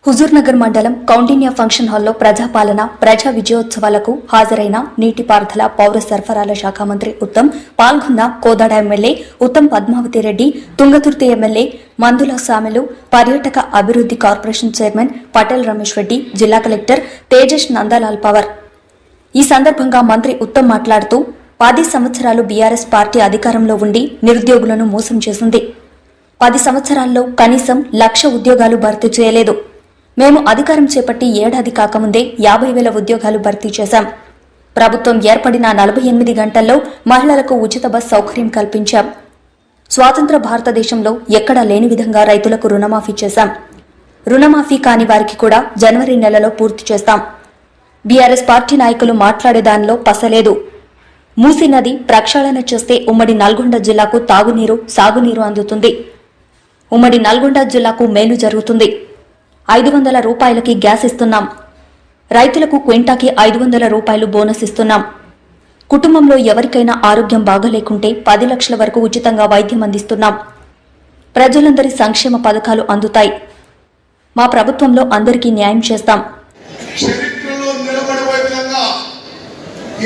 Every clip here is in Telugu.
హుజూర్నగర్ మండలం కౌండిన్య ఫంక్షన్ హాల్లో ప్రజాపాలన ప్రజా విజయోత్సవాలకు హాజరైన నీటిపారుదల పౌర సరఫరాల శాఖ మంత్రి ఉత్తమ్ పాల్గొన్న కోదాడ ఎమ్మెల్యే ఉత్తమ్ పద్మావతి రెడ్డి, తుంగతుర్తి ఎమ్మెల్యే మందుల సామెలు, పర్యాటక అభివృద్ది కార్పొరేషన్ చైర్మన్ పటేల్ రమేష్ రెడ్డి, జిల్లా కలెక్టర్ తేజస్ నందలాల్ పవర్. ఈ సందర్భంగా మంత్రి ఉత్తమ్ మాట్లాడుతూ 10 సంవత్సరాలు బీఆర్ఎస్ పార్టీ అధికారంలో ఉండి నిరుద్యోగులను మోసం చేసింది. 10 సంవత్సరాల్లో కనీసం 1,00,000 ఉద్యోగాలు భర్తీ చేయలేదు. మేము అధికారం చేపట్టి ఏడాది కాకముందే 50,000 ఉద్యోగాలు భర్తీ చేశాం. ప్రభుత్వం ఏర్పడిన 48 గంటల్లో మహిళలకు ఉచిత బస్ సౌకర్యం కల్పించాం. స్వాతంత్ర భారతదేశంలో ఎక్కడా లేని విధంగా రైతులకు రుణమాఫీ చేశాం. రుణమాఫీ కాని వారికి కూడా జనవరి నెలలో పూర్తి చేస్తాం. బీఆర్ఎస్ పార్టీ నాయకులు మాట్లాడే దానిలో పసలేదు. మూసీ నది ప్రక్షాళన చేస్తే ఉమ్మడి నల్గొండ జిల్లాకు తాగునీరు, సాగునీరు అందుతుంది. ఉమ్మడి నల్గొండ జిల్లాకు మేలు జరుగుతుంది. 500 రూపాయలకి గ్యాస్ ఇస్తున్నాం. రైతులకు క్వింటాకి 500 రూపాయలు బోనస్ ఇస్తున్నాం. కుటుంబంలో ఎవరికైనా ఆరోగ్యం బాగలేకుంటే 10 లక్షల వరకు ఉచితంగా వైద్యం అందిస్తున్నాం. ప్రజలందరి సంక్షేమ పథకాలు అందుతాయి. మా ప్రభుత్వంలో అందరికీ న్యాయం చేస్తాం. చరిత్రలో నిలబడిపోయే విధంగా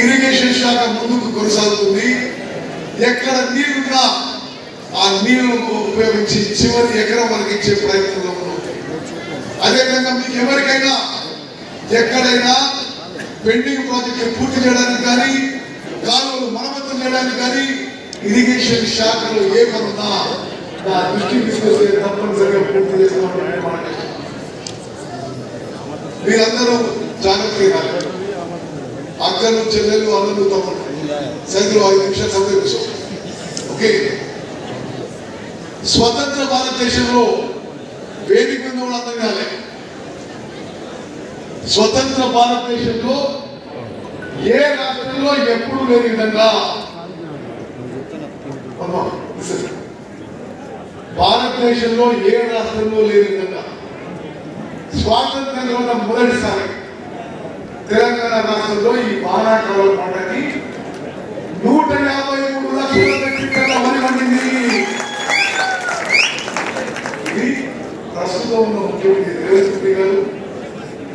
ఇరిగేషన్ శాఖ ముందుకు కొనసాగుతుంది. ఎక్కడ నీళ్లున్నా ఆ నీళ్లను ఉపయోగించి చివరి ఎకరం వరకు ఇచ్చే ప్రయత్నంలో ఉంది. అదేవిధంగా మీకు ఎవరికైనా ఎక్కడైనా పెండింగ్ ప్రాజెక్టులు పూర్తి చేయడానికి కానీ, కాలువలు మరమ్మతులు చేయడానికి కానీ ఇరిగేషన్ శాఖలో ఏ పనున్నా నా దృష్టికి తీసుకొస్తే తప్పనిసరిగా పూర్తి చేసుకోవడం. మీరందరూ జాగ్రత్తగా అక్కలు, చెల్లెలు, అన్నలు, తమ్ముడు సైకిల్ 5 నిమిషాలు సమయం తీసుకో. ఓకే, స్వతంత్ర భారతదేశంలో వేదిక మీద కూడా అర్థం కాలే. స్వతంత్ర భారతదేశంలో ఏ రాష్ట్రంలో ఎప్పుడు లేని విధంగా భారతదేశంలో ఏ రాష్ట్రంలో లేని విధంగా స్వాతంత్ర్యం ఉన్న మొదటిసారి తెలంగాణ రాష్ట్రంలో ఈ వానాకాలం పంటకి 153 లక్షల మెట్రిక్ టన్నుల వరి పండింది. ఇది ప్రస్తుతం ఉన్న ముఖ్యమంత్రి రేవంత్ రెడ్డి గారు,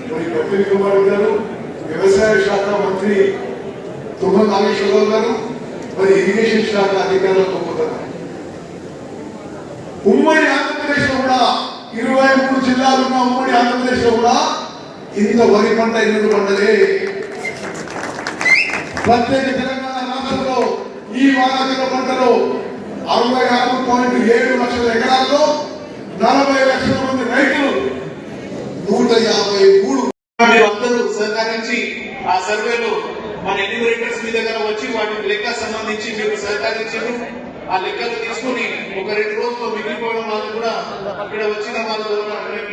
మరి కపిల్ కుమార్ గారు, వ్యవసాయ శాఖ మంత్రి తుమ్మల నాగేశ్వరరావు గారు, మరి ఇరిగేషన్ శాఖ అధికారులతో పోతున్నారు. ఉమ్మడి ఆంధ్రప్రదేశ్ లో కూడా 23 జిల్లాలు ఉన్న ఉమ్మడి ఆంధ్రప్రదేశ్ లో కూడా ఇంత వరి పంట ఎన్నడూ పంటలే. ప్రత్యేక తెలంగాణ రాష్ట్రంలో ఈ వానాకాల పంటలో 66.7 లక్షల ఎకరాల్లో 40 లక్షల మంది రైతులు 153 అందరూ సహకరించి ఆ సర్వేలో మన ఎన్యూమరేటర్స్ మీ దగ్గర వచ్చి వాటి లెక్క సంబంధించి మీరు సహకరించారు. ఆ లెక్కలు తీసుకుని ఒక 2 రోజుల్లో మిగిలిపోవడం వాళ్ళు కూడా ఇక్కడ వచ్చిన వాళ్ళు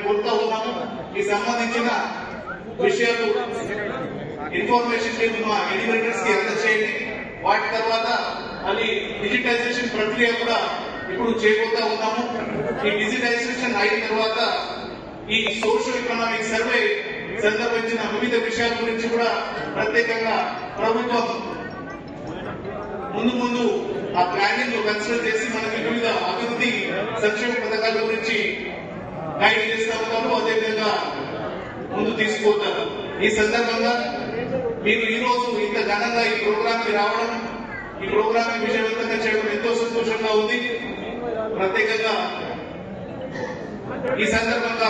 కొడుతూ ఉన్నాము. ఈ సంబంధించిన విషయాలు ఇన్ఫర్మేషన్ మీరు మా ఎన్యూమరేటర్స్ కి అందజేయండి. వాటి తర్వాత అది డిజిటైజేషన్ ప్రక్రియ కూడా ఇప్పుడు చేయబోతా ఉన్నాము. ఈ డిజిటైజేషన్ అయిన తర్వాత ఈ సోషల్ ఎకనామిక్ సర్వే సందర్భించిన వివిధ విషయాల గురించి కూడా ప్రత్యేకంగా ప్రభుత్వం ముందు ఆ ప్లానింగ్ లో కన్సిడర్ చేసి మనకి వివిధ అభివృద్ధి సంక్షేమ పథకాల గురించి గైడ్ చేస్తూ ఉంటారు. అదేవిధంగా ముందు తీసుకుపోతారు. ఈ సందర్భంగా మీరు ఈ రోజు ఇంత ఘనంగా ఈ ప్రోగ్రామ్ కి రావడం, ఈ ప్రోగ్రామ్ ని విజయవంతంగా చేయడం ఎంతో సంతోషంగా ఉంది. ప్రత్యేకంగా ఈ సందర్భంగా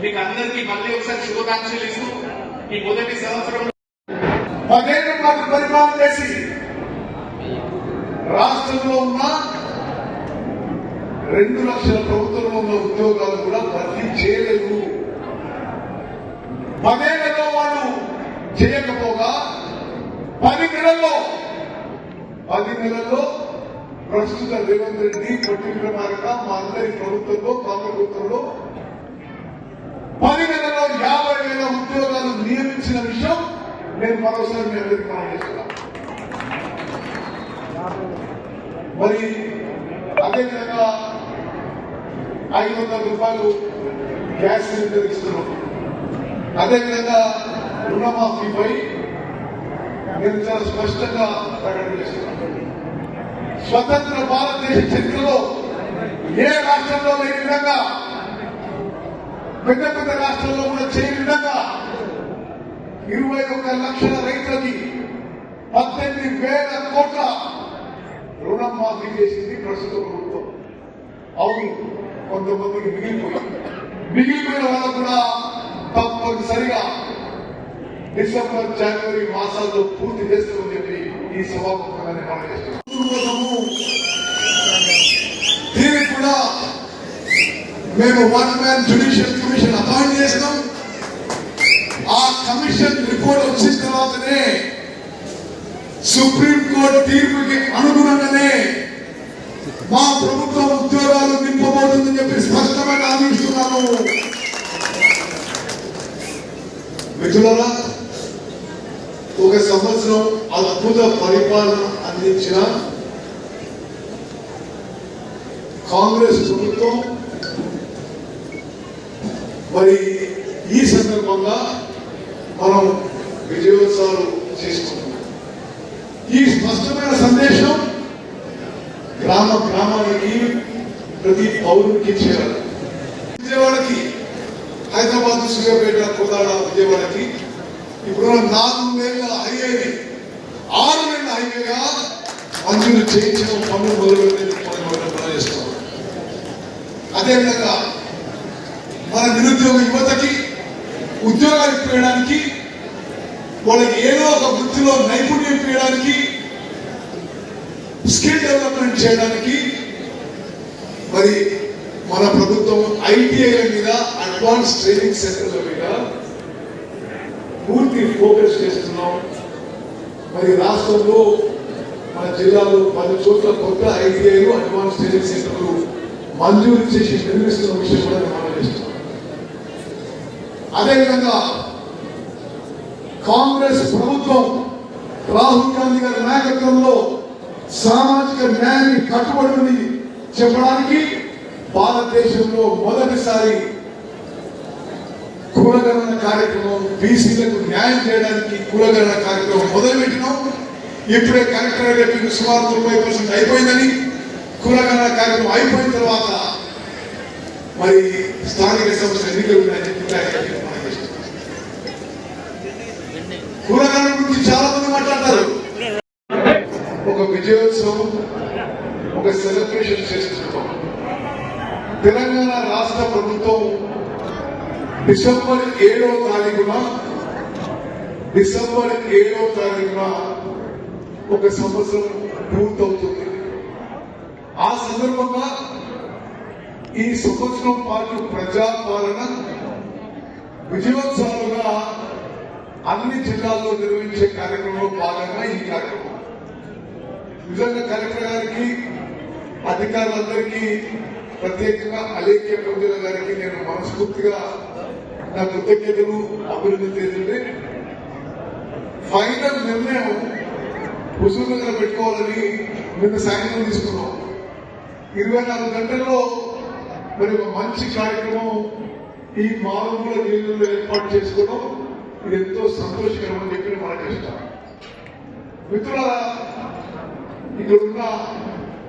మీకు అందరికీ మళ్ళీ ఒకసారి శుభాకాంక్షలు ఇస్తూ ఈ మొదటి సంవత్సరం 10 ఏళ్ల పాటు పరిపాలన చేసి రాష్ట్రంలో ఉన్న 2 లక్షల ప్రభుత్వంలో ఉన్న ఉద్యోగాలు కూడా భర్తీ చేయలేదు. 10 ఏళ్లలో వాళ్ళు చేయకపోగా 10 నెలల్లో ప్రస్తుత రేవంత్ రెడ్డి పట్టిన ప్రకారంగా మా అందరి ప్రభుత్వంలో, కాంగ్రెస్ ప్రభుత్వంలో 10 నెలల్లో 50,000 ఉద్యోగాలు నియమించిన విషయం నేను మరోసారి మీ అందరికీ మనం చేస్తున్నాను. మరి అదేవిధంగా 500 రూపాయలు గ్యాస్ సిలిండర్ ఇస్తున్నాం. అదేవిధంగా రుణమాఫీపై నేను చాలా స్పష్టంగా ప్రకటన చేస్తున్నాను. స్వతంత్ర భారతదేశ చరిత్రలో ఏ రాష్ట్రంలో లేని విధంగా పెద్ద పెద్ద రాష్ట్రాల్లో కూడా చేయని విధంగా 21 లక్షల రైతులకి 18,000 కోట్ల రుణం మాఫీ చేసింది ప్రస్తుత ప్రభుత్వం. అవును, కొంతమందికి మిగిలిపోయిన వాళ్ళకు కూడా తప్పనిసరిగా డిసెంబర్ జనవరి మాసాల్లో పూర్తి చేస్తామని చెప్పి ఈ సభాముఖంగానే మనం చేస్తున్నాము. దీనికి కూడా మేము 1 మ్యాన్ జ్యుడిషియల్ కమిషన్ అపాయింట్ చేసినాం. ఆ కమిషన్ రిపోర్ట్ వచ్చిన తర్వాతనే సుప్రీంకోర్టు తీర్పుకి అనుగుణంగానే మా ప్రభుత్వం ఉద్యోగాలు నింపబోతుందని చెప్పి స్పష్టమైన హామీ ఇస్తున్నాము. మిత్రులారా, 1 సంవత్సరం అద్భుత పరిపాలన అందించిన కాంగ్రెస్ ప్రభుత్వం మరి ఈ సందర్భంగా మనం విజయోత్సవాలు చేసుకుంటున్నాం. ఈ స్పష్టమైన సందేశం గ్రామానికి ప్రతి పౌరునికి చేరాలి. విజయవాడకి, హైదరాబాద్, సూర్యాపేట, కోదాడ, విజయవాడకి ఇప్పుడు 4 లేన్ల హైవేని 6 లేన్ల హైవేగా మంజూరు చేయించిన పనులు మొదలుపెట్టేందుకు చేస్తాం. అదేవిధంగా మన నిరుద్యోగ యువతకి ఉద్యోగాలు ఇప్పించడానికి, వాళ్ళకి ఏదో ఒక వృత్తిలో నైపుణ్యం ఇప్పించడానికి, స్కిల్ డెవలప్మెంట్ చేయడానికి మరి మన ప్రభుత్వం ఐటీఐల మీద, అడ్వాన్స్ ట్రైనింగ్ సెంటర్ల మీద పూర్తి ఫోకస్ చేస్తున్నాం. మరి రాష్ట్రంలో మన జిల్లాలో 10 చోట్ల కొత్త ఐటీఐలు, అడ్వాన్స్ ట్రైనింగ్ సెంటర్లు మంజూరు చేసి నిర్మిస్తున్న విషయం కూడా మనం చేస్తున్నాం. అదేవిధంగా కాంగ్రెస్ ప్రభుత్వం రాహుల్ గాంధీ గారి నాయకత్వంలో సామాజిక న్యాయాన్ని కట్టుబడి చెప్పడానికి భారతదేశంలో మొదటిసారి కులగణన కార్యక్రమం, బీసీలకు న్యాయం చేయడానికి కులగణన కార్యక్రమం మొదలుపెట్టినాం. ఇప్పుడే కలెక్టరేట్ సుమారు 90% అయిపోయిందని, కులగణన కార్యక్రమం అయిపోయిన తర్వాత మరి స్థానిక సంస్థల ఎన్నికలు ఉన్నాయని కులగణన గురించి చాలా మంది మాట్లాడతారు. ఒక విజయోత్సవం, ఒక సెలబ్రేషన్ చేస్తున్నాం. తెలంగాణ రాష్ట్ర ప్రభుత్వం డిసెంబర్ 7వ తారీఖున 1 సంవత్సరం పూర్తవుతుంది. ఆ సందర్భంగా ఈ సంవత్సరం పాటు ప్రజాపాలన విజయోత్సవాలుగా అన్ని జిల్లాల్లో నిర్వహించే కార్యక్రమంలో భాగంగా ఈ కార్యక్రమం. నిజంగా కలెక్టర్ గారికి, అధికారులందరికీ, ప్రత్యేకంగా అలేఖ్య ప్రజల గారికి నేను మనస్ఫూర్తిగా నా కృతజ్ఞతలు, అభివృద్ధి తెలియజేయండి. ఫైనల్ నిర్ణయం హుజూర్ దగ్గర పెట్టుకోవాలని నిన్న సాయంత్రం తీసుకున్నాం. 24 గంటల్లో మరి ఒక మంచి కార్యక్రమం ఈ మారుమూల జిల్లాలో ఏర్పాటు చేసుకోవడం ఇది ఎంతో సంతోషకరం అని చెప్పి మనం చేస్తాం. మిత్రులారా,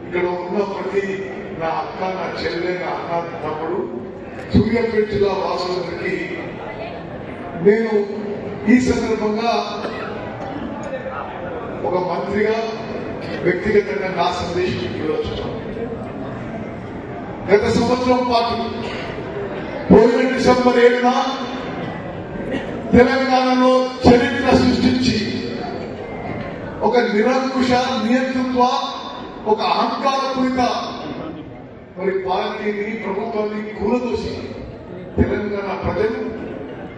ఇక్కడ ఉన్న ప్రతి నా అక్క, నా చెల్లె, నా అన్న, తమ్ముడు, సూర్యాపేట జిల్లా వాసులందరికీ నేను ఈ సందర్భంగా ఒక మంత్రిగా వ్యక్తిగతంగా నా సందేశం ఇవ్వచ్చున్నాను. గత సంవత్సరం పాటు పోయిన డిసెంబర్ 7న తెలంగాణలో చరిత్ర సృష్టించి ఒక నిరంకుశ నియంతృత్వ, ఒక అహంకారపూరిత మరి పార్టీని, ప్రభుత్వాన్ని కూలదోసి తెలంగాణ ప్రజలు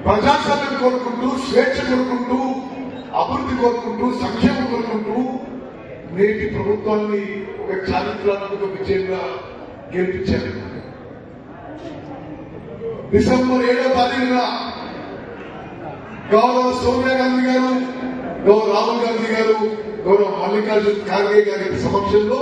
ప్రజాస్వామ్యం కోరుకుంటూ, స్వేచ్ఛ కోరుకుంటూ, అభివృద్ధి కోరుకుంటూ, సంక్షేమం కోరుకుంటూ నేటి ప్రభుత్వాన్ని ఒక చారిత్రాత్మక విజయంగా గెలిపించారు. డిసెంబర్ 7వ తారీఖున గౌరవ సోనియా గాంధీ గారు, గౌరవ రాహుల్ గాంధీ గారు, గౌరవ మల్లికార్జున ఖార్గే గారి సమక్షంలో